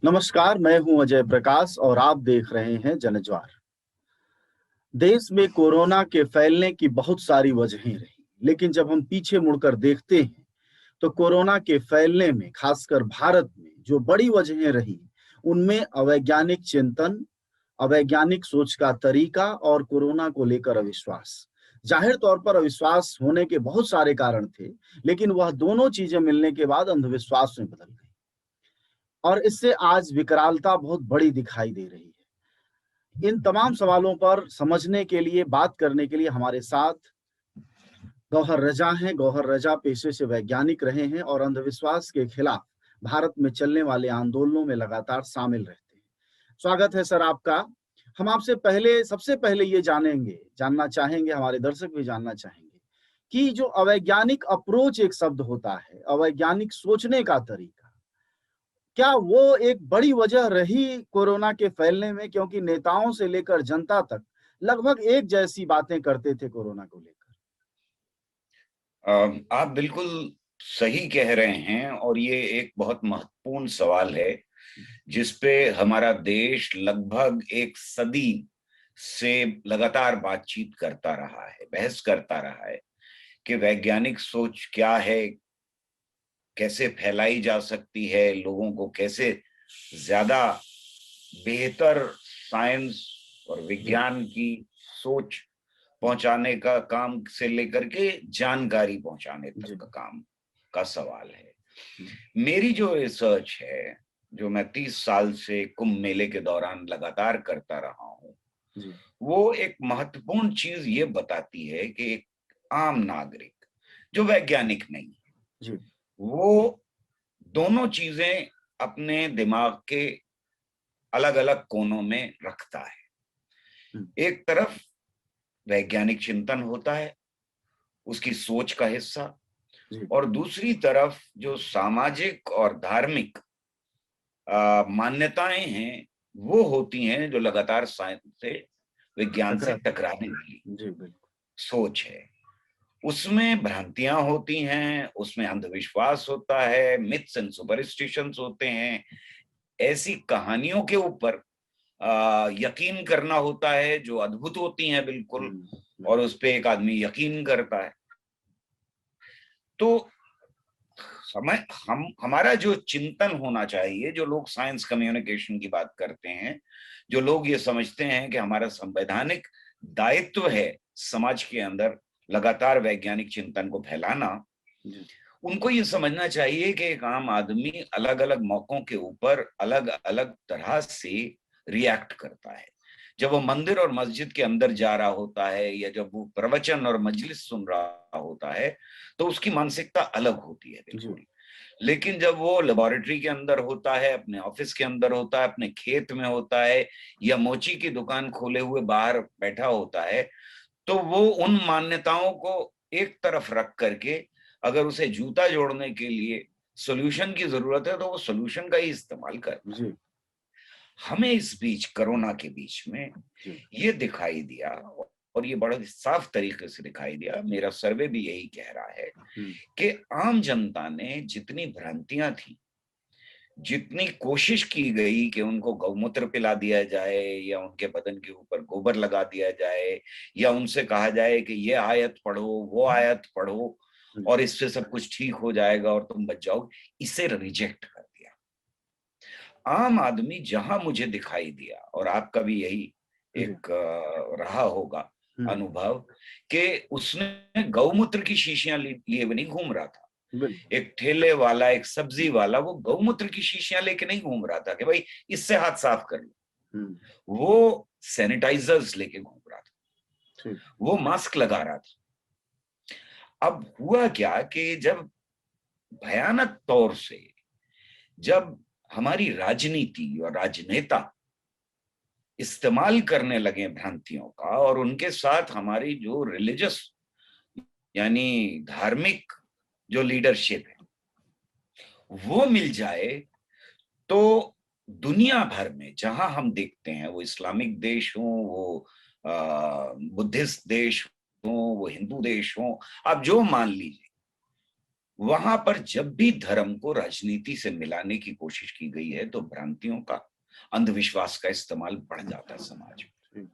नमस्कार, मैं हूं अजय प्रकाश और आप देख रहे हैं जनज्वार। देश में कोरोना के फैलने की बहुत सारी वजहें रही, लेकिन जब हम पीछे मुड़कर देखते हैं तो कोरोना के फैलने में, खासकर भारत में, जो बड़ी वजहें रही, उनमें अवैज्ञानिक चिंतन, अवैज्ञानिक सोच का तरीका और कोरोना को लेकर अविश्वास। जाहिर तौर पर अविश्वास होने के बहुत सारे कारण थे, लेकिन वह दोनों चीजें मिलने के बाद अंधविश्वास में बदल गई और इससे आज विकरालता बहुत बड़ी दिखाई दे रही है। इन तमाम सवालों पर समझने के लिए, बात करने के लिए हमारे साथ गौहर रजा हैं। गौहर रजा पेशे से वैज्ञानिक रहे हैं और अंधविश्वास के खिलाफ भारत में चलने वाले आंदोलनों में लगातार शामिल रहते हैं। स्वागत है सर आपका। हम आपसे सबसे पहले ये जानना चाहेंगे, हमारे दर्शक भी जानना चाहेंगे कि जो अवैज्ञानिक अप्रोच एक शब्द होता है, अवैज्ञानिक सोचने का तरीका, क्या वो एक बड़ी वजह रही कोरोना के फैलने में? क्योंकि नेताओं से लेकर जनता तक लगभग एक जैसी बातें करते थे कोरोना को लेकर। आप बिल्कुल सही कह रहे हैं और ये एक बहुत महत्वपूर्ण सवाल है जिस पे हमारा देश लगभग एक सदी से लगातार बातचीत करता रहा है, बहस करता रहा है कि वैज्ञानिक सोच क्या है, कैसे फैलाई जा सकती है, लोगों को कैसे ज्यादा बेहतर साइंस और जी, विज्ञान की सोच पहुंचाने का काम से लेकर के जानकारी पहुंचाने तक जी, का काम का सवाल है। जी, मेरी जो रिसर्च है, जो मैं 30 साल से कुंभ मेले के दौरान लगातार करता रहा हूं, जी, वो एक महत्वपूर्ण चीज ये बताती है कि एक आम नागरिक जो वैज्ञानिक नहीं है, जी, वो दोनों चीजें अपने दिमाग के अलग अलग कोनों में रखता है। हम्म, एक तरफ वैज्ञानिक चिंतन होता है, उसकी सोच का हिस्सा, जी, और दूसरी तरफ जो सामाजिक और धार्मिक मान्यताएं हैं, वो होती हैं जो लगातार साइंस से, विज्ञान से टकराते हैं। टकराने वाली जी, बिल्कुल। सोच है। उसमें भ्रांतियां होती हैं, उसमें अंधविश्वास होता है, मिथ्स एंड सुपरस्टिशंस होते हैं, ऐसी कहानियों के ऊपर यकीन करना होता है जो अद्भुत होती हैं बिल्कुल, और बिल्कुल। उस पे एक आदमी यकीन करता है। तो समय हम हमारा जो चिंतन होना चाहिए, जो लोग साइंस कम्युनिकेशन की बात करते हैं, जो लोग ये समझते हैं कि हमारा संवैधानिक दायित्व है समाज के अंदर लगातार वैज्ञानिक चिंतन को फैलाना, जी, उनको ये समझना चाहिए कि एक आम आदमी अलग अलग मौकों के ऊपर अलग अलग तरह से रिएक्ट करता है। जब वो मंदिर और मस्जिद के अंदर जा रहा होता है या जब वो प्रवचन और मजलिस सुन रहा होता है, तो उसकी मानसिकता अलग होती है जी, बिल्कुल। लेकिन जब वो लेबोरेटरी के अंदर होता है, अपने ऑफिस के अंदर होता है, अपने खेत में होता है, या मोची की दुकान खोले हुए बाहर बैठा होता है, तो वो उन मान्यताओं को एक तरफ रख करके, अगर उसे जूता जोड़ने के लिए सॉल्यूशन की जरूरत है तो वो सॉल्यूशन का ही इस्तेमाल करता है। जी, हमें इस बीच, कोरोना के बीच में, जी, ये दिखाई दिया, और ये बड़ा साफ तरीके से दिखाई दिया, मेरा सर्वे भी यही कह रहा है, हम्म, कि आम जनता ने जितनी भ्रांतियां थी, जितनी कोशिश की गई कि उनको गौमूत्र पिला दिया जाए या उनके बदन के ऊपर गोबर लगा दिया जाए, या उनसे कहा जाए कि ये आयत पढ़ो, वो आयत पढ़ो, जी, और इससे सब कुछ ठीक हो जाएगा और तुम बच जाओगे, इसे रिजेक्ट कर दिया। आम आदमी जहां मुझे दिखाई दिया, और आपका भी यही जी, एक रहा होगा हम्म, अनुभव, कि उसने गौमूत्र की शीशियां लिए भी नहीं घूम रहा था। बिल्कुल। एक ठेले वाला, एक सब्जी वाला, वो गौमूत्र की शीशियां लेके नहीं घूम रहा था कि भाई इससे हाथ साफ कर लो। हम्म, वो सैनिटाइजर्स लेके घूम रहा था, ठीक। वो मास्क लगा रहा था। अब हुआ क्या कि जब भयानक तौर से, जब हमारी राजनीति और राजनेता इस्तेमाल करने लगे भ्रांतियों का, और उनके साथ हमारी जो रिलीजियस, यानी धार्मिक जो लीडरशिप है, वो मिल जाए, तो दुनिया भर में जहां हम देखते हैं, वो इस्लामिक देश हो, वो बुद्धिस्ट देश हो, वो हिंदू देश हो, आप जो मान लीजिए, वहां पर जब भी धर्म को राजनीति से मिलाने की कोशिश की गई है तो भ्रांतियों का, अंधविश्वास का इस्तेमाल बढ़ जाता है समाज में।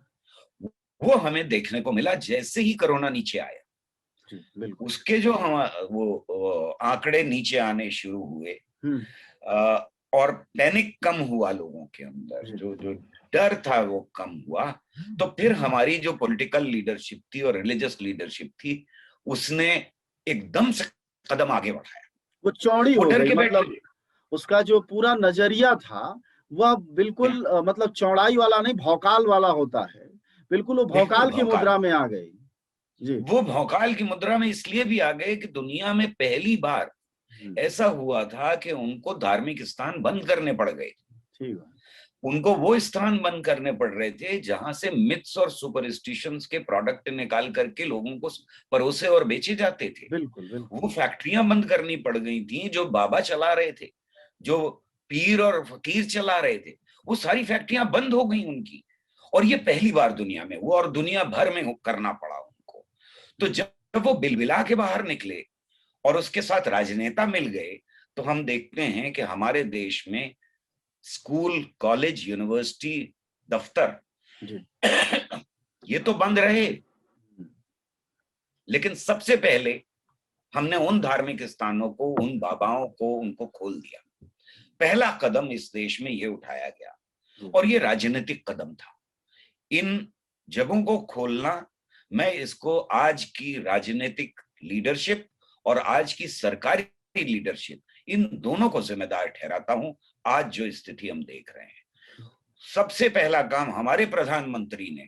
वो हमें देखने को मिला जैसे ही कोरोना नीचे आया, उसके जो हम वो आंकड़े नीचे आने शुरू हुए और पैनिक कम हुआ लोगों के अंदर, जो डर था वो कम हुआ, तो फिर हमारी जो पॉलिटिकल लीडरशिप थी और रिलीजियस लीडरशिप थी, उसने एकदम से कदम आगे बढ़ाया। वो चौड़ी हो गई, मतलब उसका जो पूरा नजरिया था वह बिल्कुल मतलब चौड़ाई वाला नहीं, भौकाल वाला होता है, बिल्कुल वो भौकाल की मुद्रा में आ गई। जी, वो भौकाल की मुद्रा में इसलिए भी आ गए कि दुनिया में पहली बार ऐसा हुआ था कि उनको धार्मिक स्थान बंद करने पड़ गए। उनको वो स्थान बंद करने पड़ रहे थे जहां से मिथ्स और सुपरस्टिशंस के प्रोडक्ट निकाल करके लोगों को परोसे और बेचे जाते थे। बिल्कुल। वो फैक्ट्रियां बंद करनी पड़ गई थी, जो बाबा चला रहे थे, जो पीर और फकीर चला रहे थे, वो सारी फैक्ट्रियां बंद हो गई उनकी। और ये पहली बार दुनिया में हुआ और दुनिया भर में करना पड़ा उनको। तो जब वो बिलबिला के बाहर निकले और उसके साथ राजनेता मिल गए, तो हम देखते हैं कि हमारे देश में स्कूल, कॉलेज, यूनिवर्सिटी, दफ्तर ये तो बंद रहे, लेकिन सबसे पहले हमने उन धार्मिक स्थानों को, उन बाबाओं को, उनको खोल दिया। पहला कदम इस देश में ये उठाया गया और ये राजनीतिक कदम था। इन जगहों को खोलना, मैं इसको आज की राजनीतिक लीडरशिप और आज की सरकारी लीडरशिप, इन दोनों को जिम्मेदार ठहराता हूं। आज जो स्थिति हम देख रहे हैं, सबसे पहला काम हमारे प्रधानमंत्री ने,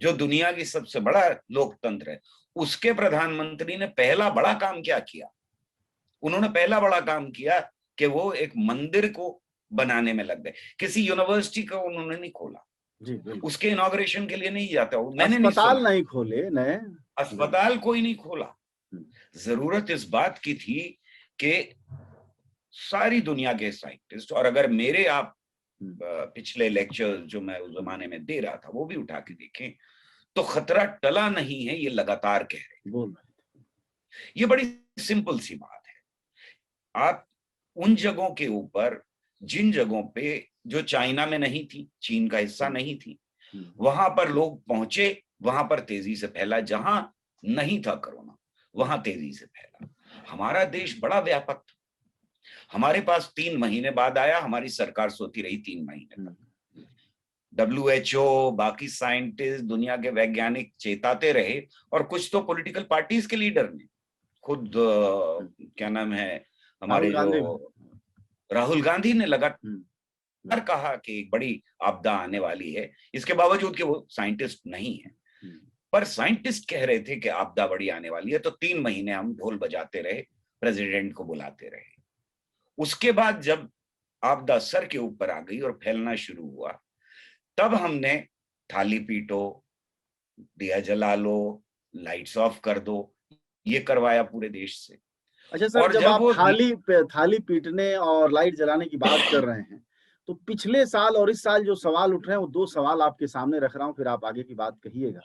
जो दुनिया की सबसे बड़ा लोकतंत्र है, उसके प्रधानमंत्री ने पहला बड़ा काम क्या किया? उन्होंने पहला बड़ा काम किया कि वो एक मंदिर को बनाने में लग गए। किसी यूनिवर्सिटी को उन्होंने नहीं खोला, उसके इनॉग्रेशन के लिए नहीं जाता, मैंने अस्पताल नहीं खोले, नए अस्पताल कोई नहीं खोला। जरूरत इस बात की थी कि सारी दुनिया के साइंटिस्ट, और अगर मेरे आप पिछले लेक्चर जो मैं उस जमाने में दे रहा था वो भी उठा के देखें, तो खतरा टला नहीं है, ये लगातार कह रहे हैं। ये बड़ी सिंपल सी बात है। आप उन जगहों के ऊपर, जिन जगहों पे जो चाइना में नहीं थी, चीन का हिस्सा नहीं थी, वहां पर लोग पहुंचे, वहां पर तेजी से फैला। जहां नहीं था कोरोना, वहां तेजी से फैला। हमारा देश बड़ा व्यापक था, हमारे पास 3 महीने बाद आया, हमारी सरकार सोती रही 3 महीने तक। WHO, बाकी साइंटिस्ट, दुनिया के वैज्ञानिक चेताते रहे, और कुछ तो पॉलिटिकल पार्टीज के लीडर ने खुद क्या नाम है हमारे जो राहुल गांधी ने लगातार कहा कि एक बड़ी आपदा आने वाली है। इसके बावजूद कि वो साइंटिस्ट नहीं है, पर साइंटिस्ट कह रहे थे कि आपदा बड़ी आने वाली है, तो 3 महीने हम ढोल बजाते रहे, प्रेसिडेंट को बुलाते रहे। उसके बाद जब आपदा सर के ऊपर आ गई और फैलना शुरू हुआ, तब हमने थाली पीटो, दिया जला लो, लाइट्स ऑफ कर दो, ये करवाया पूरे देश से। अच्छा सर, जब आप थाली पीटने और लाइट जलाने की बात कर रहे हैं, तो पिछले साल और इस साल जो सवाल उठ रहे हैं, वो 2 सवाल आपके सामने रख रहा हूं, फिर आप आगे की बात कहिएगा।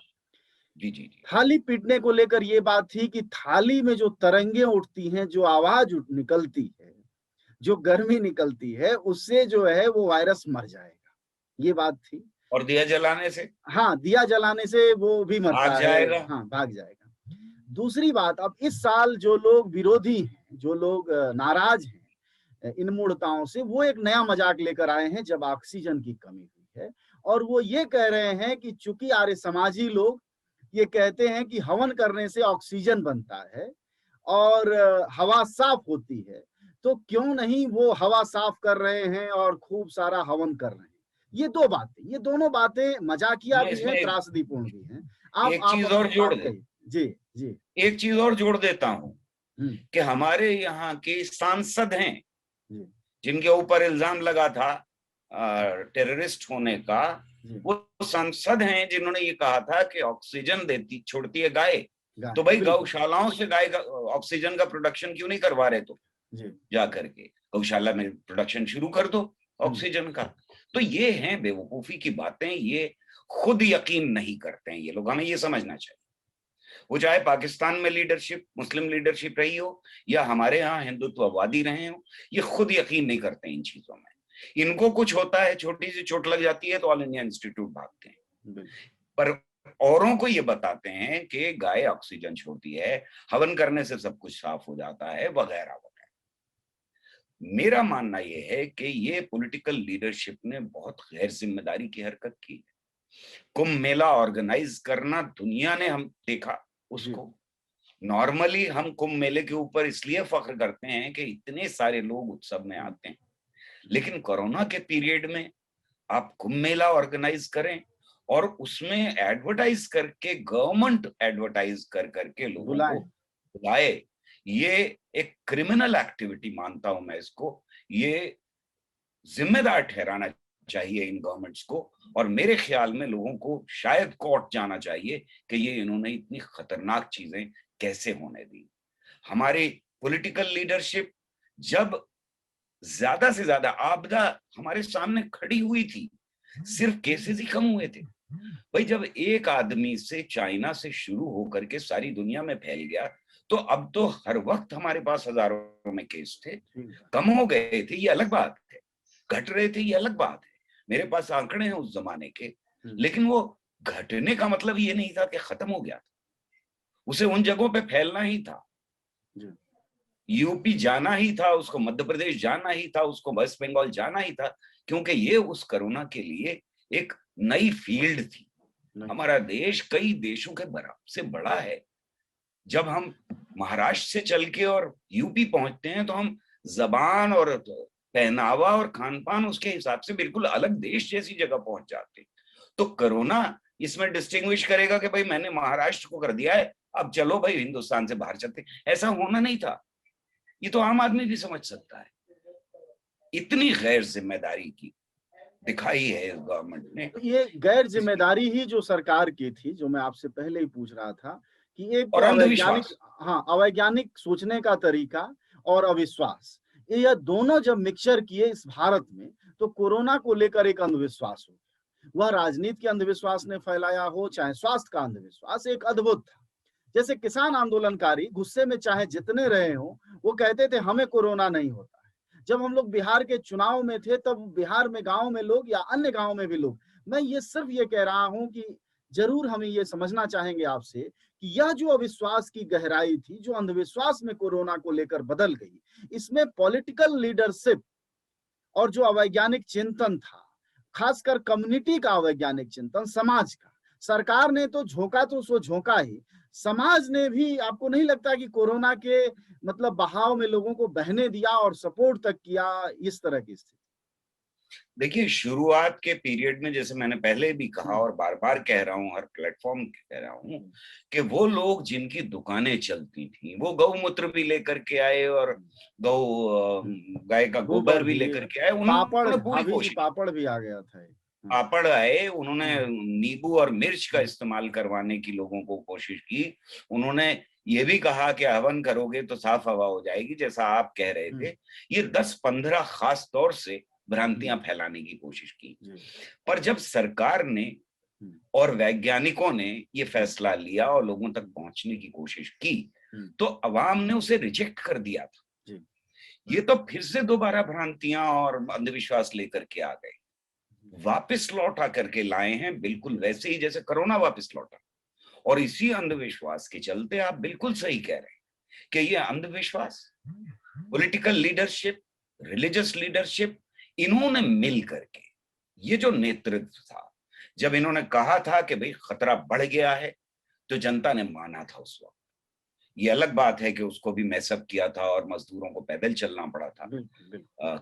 जी। थाली पीटने को लेकर ये बात थी कि थाली में जो तरंगे उठती हैं, जो आवाज निकलती है, जो गर्मी निकलती है, उससे जो है वो वायरस मर जाएगा, ये बात थी। और दिया जलाने से, हाँ, दिया जलाने से वो भी मरता है, हाँ, भाग जाएगा। दूसरी बात, अब इस साल जो लोग विरोधी हैं, जो लोग नाराज हैं इन मूर्ताओं से, वो एक नया मजाक लेकर आए हैं जब ऑक्सीजन की कमी हुई है, और वो ये कह रहे हैं कि चूंकि आर्य समाजी लोग ये कहते हैं कि हवन करने से ऑक्सीजन बनता है और हवा साफ होती है, तो क्यों नहीं वो हवा साफ कर रहे हैं और खूब सारा हवन कर रहे हैं। ये 2 बातें, ये दोनों बातें मजाकिया भी हैं, त्रासदीपूर्ण भी हैं। आप एक चीज और जोड़ दे, जी एक चीज और जोड़ देता हूं कि हमारे यहाँ के सांसद हैं जिनके ऊपर इल्जाम लगा था टेररिस्ट होने का, वो सांसद हैं जिन्होंने ये कहा था कि ऑक्सीजन देती छोड़ती है गाय, तो भाई गौशालाओं से गाय ऑक्सीजन का प्रोडक्शन क्यों नहीं करवा रहे? तो जा करके गौशाला में प्रोडक्शन शुरू कर दो ऑक्सीजन का। तो ये हैं बेवकूफी की बातें, ये खुद यकीन नहीं करते हैं ये लोग, हमें ये समझना चाहिए। वो चाहे पाकिस्तान में लीडरशिप, मुस्लिम लीडरशिप रही हो या हमारे यहाँ हिंदुत्ववादी रहे हो, ये खुद यकीन नहीं करते इन चीजों में। इनको कुछ होता है, छोटी सी चोट लग जाती है तो ऑल इंडिया इंस्टीट्यूट भागते हैं, पर औरों को ये बताते हैं कि गाय ऑक्सीजन छोड़ती है, हवन करने से सब कुछ साफ हो जाता है, वगैरह वगैरह। मेरा मानना यह है कि ये पॉलिटिकल लीडरशिप ने बहुत गैर जिम्मेदारी की हरकत की। कुंभ मेला ऑर्गेनाइज करना दुनिया ने हम देखा उसको। नॉर्मली हम कुंभ मेले के ऊपर इसलिए फख्र करते हैं कि इतने सारे लोग उत्सव में आते हैं, लेकिन कोरोना के पीरियड में आप कुंभ मेला ऑर्गेनाइज करें और उसमें एडवर्टाइज करके, गवर्नमेंट एडवर्टाइज कर करके लोगों को बुलाए, ये एक क्रिमिनल एक्टिविटी मानता हूं मैं इसको। ये जिम्मेदार ठहराना चाहिए इन गवर्नमेंट्स को, और मेरे ख्याल में लोगों को शायद कोर्ट जाना चाहिए कि ये इन्होंने इतनी खतरनाक चीजें कैसे होने दी। हमारी पॉलिटिकल लीडरशिप, जब ज्यादा से ज्यादा आपदा हमारे सामने खड़ी हुई थी, सिर्फ केसेस ही कम हुए थे। भाई जब एक आदमी से, चाइना से शुरू होकर के सारी दुनिया में फैल गया, तो अब तो हर वक्त हमारे पास हजारों में केस थे। कम हो गए थे ये अलग बात है, घट रहे थे ये अलग बात है, मेरे पास आंकड़े हैं उस जमाने के, लेकिन वो घटने का मतलब ये नहीं था कि खत्म हो गया था, उसे उन जगहों पे फैलना ही था। यूपी जाना ही था उसको, मध्य प्रदेश जाना ही था उसको, वेस्ट बंगाल जाना ही था, क्योंकि ये उस कोरोना के लिए एक नई फील्ड थी। हमारा देश कई देशों के बराबर से बड़ा है। जब हम महाराष्ट्र से चल के और यूपी पहुंचते हैं तो हम जबान और पहनावा और खान पान उसके हिसाब से बिल्कुल अलग देश जैसी जगह पहुंच जाते हैं। तो कोरोना इसमें डिस्टिंग्विश करेगा कि भाई मैंने महाराष्ट्र को कर दिया है, अब चलो भाई हिंदुस्तान से बाहर चलते, ऐसा होना नहीं था। ये तो आम आदमी भी समझ सकता है। इतनी गैर जिम्मेदारी की दिखाई है इस गवर्नमेंट ने। तो ये गैर जिम्मेदारी ही जो सरकार की थी, जो मैं आपसे पहले ही पूछ रहा था कि एक तो और अवैज्ञानिक, अंधविश्वास, हाँ, अवैज्ञानिक सोचने का तरीका और अविश्वास, ये दोनों जब मिक्सचर किए इस भारत में, तो कोरोना को लेकर एक अंधविश्वास हो गया। वह राजनीति के अंधविश्वास ने फैलाया हो, चाहे स्वास्थ्य का अंधविश्वास, एक अद्भुत था। जैसे किसान आंदोलनकारी गुस्से में चाहे जितने रहे हो, वो कहते थे हमें कोरोना नहीं होता है। जब हम लोग बिहार के चुनाव में थे, तब बिहार में गांव में लोग या अन्य गांव में भी लोग, मैं ये सिर्फ ये कह रहा हूं कि जरूर हमें ये समझना चाहेंगे आपसे कि यह जो अविश्वास की गहराई थी, जो अंधविश्वास में कोरोना को लेकर बदल गई, इसमें पॉलिटिकल लीडरशिप और जो अवैज्ञानिक चिंतन था, खासकर कम्युनिटी का अवैज्ञानिक चिंतन, समाज का, सरकार ने तो झोंका, तो सो झोंका ही, समाज ने भी, आपको नहीं लगता कि कोरोना के मतलब बहाव में लोगों को बहने दिया और सपोर्ट तक किया, इस तरह की स्थिति? देखिए शुरुआत के पीरियड में, जैसे मैंने पहले भी कहा और बार बार कह रहा हूं, हर प्लेटफॉर्म कह रहा हूं, कि वो लोग जिनकी दुकानें चलती थी वो गौमूत्र भी लेकर के आए और गाय का गोबर भी लेकर के आए। पापड़, उन्होंने पूरी भाभी जी कोशिश, पापड़ भी आ गया था। पापड़ आए, उन्होंने नींबू और मिर्च का इस्तेमाल करवाने की लोगों को कोशिश की। उन्होंने ये भी कहा कि हवन करोगे तो साफ हवा हो जाएगी, जैसा आप कह रहे थे। ये 10-15 खास तौर से भ्रांतियां फैलाने की कोशिश की। पर जब सरकार ने और वैज्ञानिकों ने ये फैसला लिया और लोगों तक पहुंचने की कोशिश की, तो अवाम ने उसे रिजेक्ट कर दिया था। ये तो फिर से दोबारा भ्रांतियां और अंधविश्वास लेकर के आ गए, वापस लौटा करके लाए हैं, बिल्कुल वैसे ही जैसे कोरोना वापस लौटा। और इसी अंधविश्वास के चलते आप बिल्कुल सही कह रहे हैं कि ये अंधविश्वास, पॉलिटिकल लीडरशिप, रिलीजियस लीडरशिप, इन्होंने मिल करके, ये जो नेतृत्व था, जब इन्होंने कहा था कि भाई खतरा बढ़ गया है, तो जनता ने माना था उस वक्त। ये अलग बात है कि उसको भी मैसअप किया था और मजदूरों को पैदल चलना पड़ा था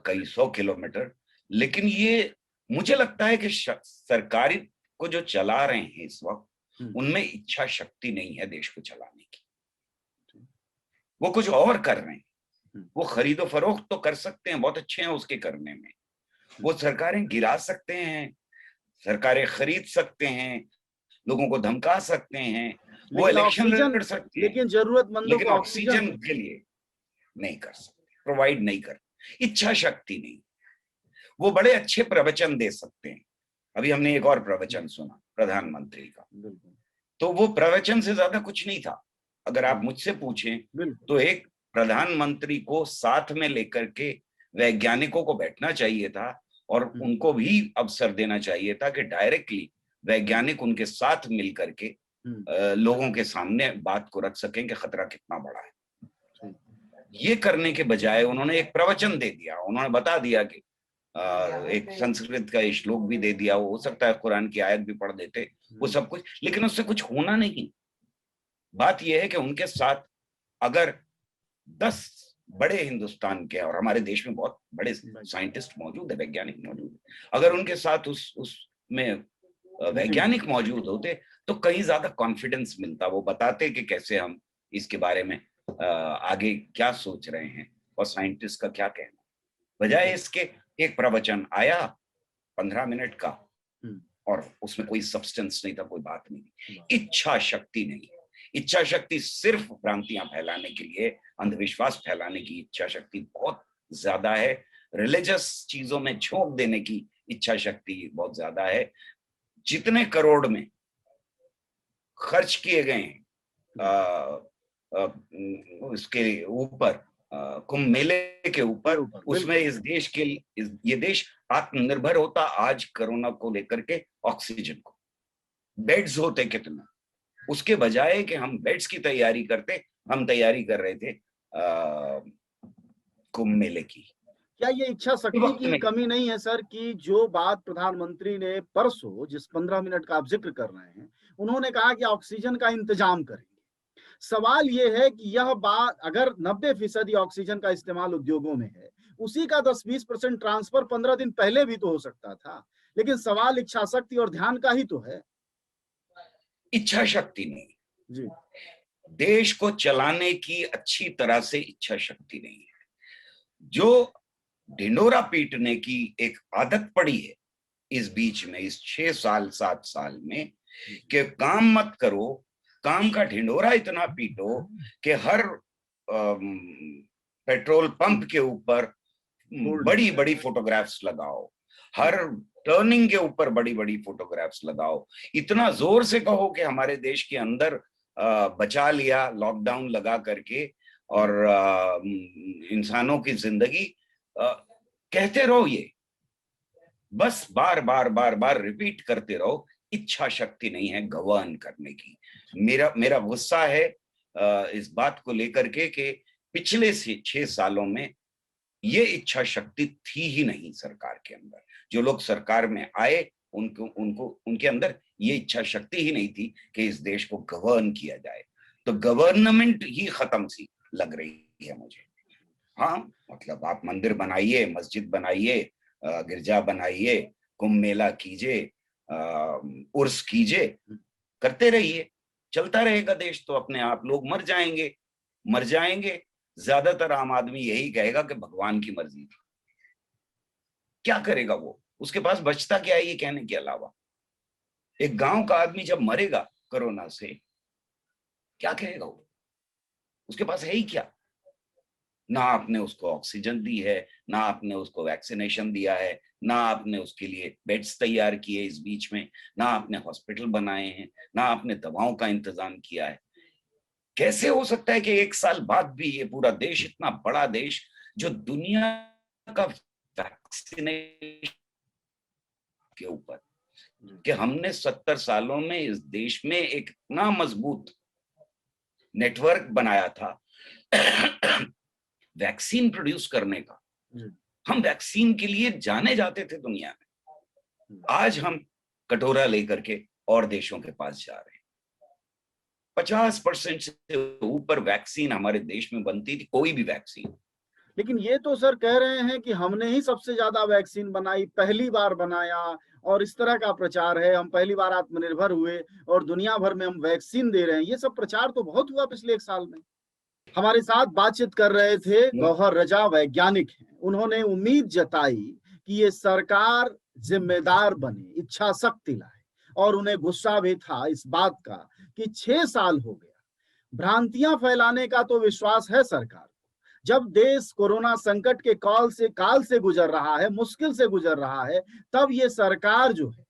कई 100 किलोमीटर। लेकिन ये मुझे लगता है कि सरकारी को जो चला रहे हैं इस वक्त, उनमें इच्छा शक्ति नहीं है देश को चलाने की। वो कुछ और कर रहे हैं। वो खरीदो फरोख्त तो कर सकते हैं, बहुत अच्छे हैं उसके करने में। वो सरकारें गिरा सकते हैं, सरकारें खरीद सकते हैं, लोगों को धमका सकते हैं, वो इलेक्शन लड़ सकते हैं, लेकिन जरूरतमंदों को ऑक्सीजन के लिए नहीं कर सकते, प्रोवाइड नहीं कर, इच्छा शक्ति नहीं। वो बड़े अच्छे प्रवचन दे सकते हैं। अभी हमने एक और प्रवचन सुना प्रधानमंत्री का, तो वो प्रवचन से ज्यादा कुछ नहीं था। अगर आप मुझसे पूछें तो एक प्रधानमंत्री को साथ में लेकर के वैज्ञानिकों को बैठना चाहिए था और उनको भी अवसर देना चाहिए था कि डायरेक्टली वैज्ञानिक उनके साथ मिल करके लोगों के सामने बात को रख सकें कि खतरा कितना बड़ा है। ये करने के बजाय उन्होंने एक प्रवचन दे दिया, उन्होंने बता दिया कि एक संस्कृत का श्लोक भी दे दिया, हो सकता है कुरान की आयत भी पढ़ देते, वो सब कुछ, लेकिन उससे कुछ होना नहीं। बात यह है कि उनके साथ अगर 10 बड़े हिंदुस्तान के और हमारे देश में बहुत बड़े साइंटिस्ट मौजूद है, वैज्ञानिक मौजूद है, अगर उनके साथ उसमें वैज्ञानिक मौजूद होते तो कहीं ज्यादा कॉन्फिडेंस मिलता, वो बताते कि कैसे हम इसके बारे में आगे क्या सोच रहे हैं और साइंटिस्ट का क्या कहना। बजाय इसके एक प्रवचन आया 15 मिनट का और उसमें कोई सब्सटेंस नहीं था, कोई बात नहीं, इच्छा शक्ति नहीं। इच्छा शक्ति सिर्फ भ्रांतियां फैलाने के लिए, अंधविश्वास फैलाने की इच्छा शक्ति बहुत ज्यादा है, रिलीजियस चीजों में झोंक देने की इच्छा शक्ति बहुत ज्यादा है। जितने करोड़ में खर्च किए गए उसके ऊपर, कुंभ मेले के ऊपर, उसमें इस देश के ये देश आत्मनिर्भर होता आज कोरोना को लेकर के। ऑक्सीजन को बेड्स होते कितना, उसके बजाय कि हम बेड्स की तैयारी करते, हम तैयारी कर रहे थे कुंभ मेले की। क्या ये इच्छा शक्ति की कमी नहीं है सर कि जो बात प्रधानमंत्री ने परसों, जिस 15 मिनट का आप जिक्र कर रहे हैं, उन्होंने कहा कि ऑक्सीजन का इंतजाम करेंगे। सवाल ये है कि यह बात अगर 90% ऑक्सीजन का इस्तेमाल उद्योगों में है, उसी का 10-20% ट्रांसफर 15 दिन पहले भी तो हो सकता था, लेकिन सवाल इच्छा शक्ति और ध्यान का ही तो है। इच्छा शक्ति नहीं जी, देश को चलाने की अच्छी तरह से इच्छा शक्ति नहीं है। जो ढिंडोरा पीटने की एक आदत पड़ी है इस बीच में, इस 6 साल 7 साल में, कि काम मत करो, काम का ढिंडोरा इतना पीटो कि हर पेट्रोल पंप के ऊपर बड़ी बड़ी फोटोग्राफ्स लगाओ, हर टर्निंग के ऊपर बड़ी बड़ी फोटोग्राफ्स लगाओ, इतना जोर से कहो कि हमारे देश के अंदर बचा लिया लॉकडाउन लगा करके और इंसानों की जिंदगी, कहते रहो, ये बस बार बार बार बार रिपीट करते रहो। इच्छा शक्ति नहीं है गवर्न करने की। मेरा गुस्सा है इस बात को लेकर के कि पिछले 6 सालों में ये इच्छा शक्ति थी ही नहीं सरकार के अंदर। जो लोग सरकार में आए उनके अंदर ये इच्छा शक्ति ही नहीं थी कि इस देश को गवर्न किया जाए। तो गवर्नमेंट ही खत्म सी लग रही है मुझे। हाँ, मतलब आप मंदिर बनाइए, मस्जिद बनाइए, गिरजा बनाइए, कुंभ मेला कीजिए, उर्स कीजिए, करते रहिए, चलता रहेगा देश तो अपने आप। लोग मर जाएंगे। ज्यादातर आम आदमी यही कहेगा कि भगवान की मर्जी थी। क्या करेगा वो? उसके पास बचता क्या है ये कहने के अलावा? एक गांव का आदमी जब मरेगा कोरोना से, क्या कहेगा वो? उसके पास है ही क्या? ना आपने उसको ऑक्सीजन दी है, ना आपने उसको वैक्सीनेशन दिया है, ना आपने उसके लिए बेड्स तैयार किए इस बीच में, ना आपने हॉस्पिटल बनाए हैं, ना आपने दवाओं का इंतजाम किया है। कैसे हो सकता है कि 1 साल बाद भी ये पूरा देश, इतना बड़ा देश जो दुनिया का वैक्सीनेशन के ऊपर, कि हमने 70 सालों में इस देश में एक इतना मजबूत नेटवर्क बनाया था वैक्सीन प्रोड्यूस करने का। हम वैक्सीन के लिए जाने जाते थे दुनिया में। आज हम कटोरा लेकर के और देशों के पास जा रहे हैं। 50% से ऊपर वैक्सीन हमारे देश में बनती थी, कोई भी वैक्सीन। लेकिन ये तो सर कह रहे हैं कि हमने ही सबसे ज्यादा वैक्सीन बनाई, पहली बार बनाया, और इस तरह का प्रचार है, हम पहली बार आत्मनिर्भर हुए और दुनिया भर में हम वैक्सीन दे रहे हैं। ये सब प्रचार तो बहुत हुआ पिछले 1 साल में। हमारे साथ बातचीत कर रहे थे गौहर रजा, वैज्ञानिक हैं। उन्होंने उम्मीद जताई कि ये सरकार जिम्मेदार बने, इच्छा शक्ति लाए, और उन्हें गुस्सा भी था इस बात का कि 6 साल हो गया। भ्रांतियां फैलाने का तो विश्वास है सरकार को। जब देश कोरोना संकट के काल से गुजर रहा है, मुश्किल से गुजर रहा है, तब ये सरकार जो है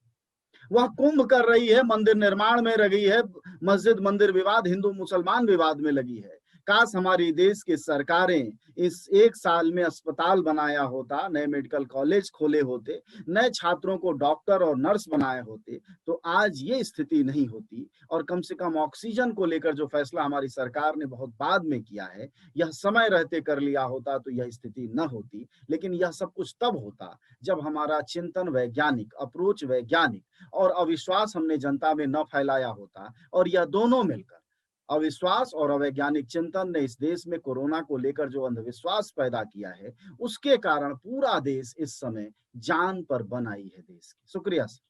वह कुंभ कर रही है, मंदिर निर्माण में लगी है, मस्जिद मंदिर विवाद, हिंदू मुसलमान विवाद में लगी है। काश हमारी देश की सरकारें इस 1 साल में अस्पताल बनाया होता, नए मेडिकल कॉलेज खोले होते, नए छात्रों को डॉक्टर और नर्स बनाए होते, तो आज ये स्थिति नहीं होती। और कम से कम ऑक्सीजन को लेकर जो फैसला हमारी सरकार ने बहुत बाद में किया है, यह समय रहते कर लिया होता तो यह स्थिति न होती। लेकिन यह सब कुछ तब होता जब हमारा चिंतन वैज्ञानिक, अप्रोच वैज्ञानिक और अविश्वास हमने जनता में न फैलाया होता। और यह दोनों मिलकर, अविश्वास और अवैज्ञानिक चिंतन, ने इस देश में कोरोना को लेकर जो अंधविश्वास पैदा किया है, उसके कारण पूरा देश इस समय जान पर बन आई है देश की। शुक्रिया सर।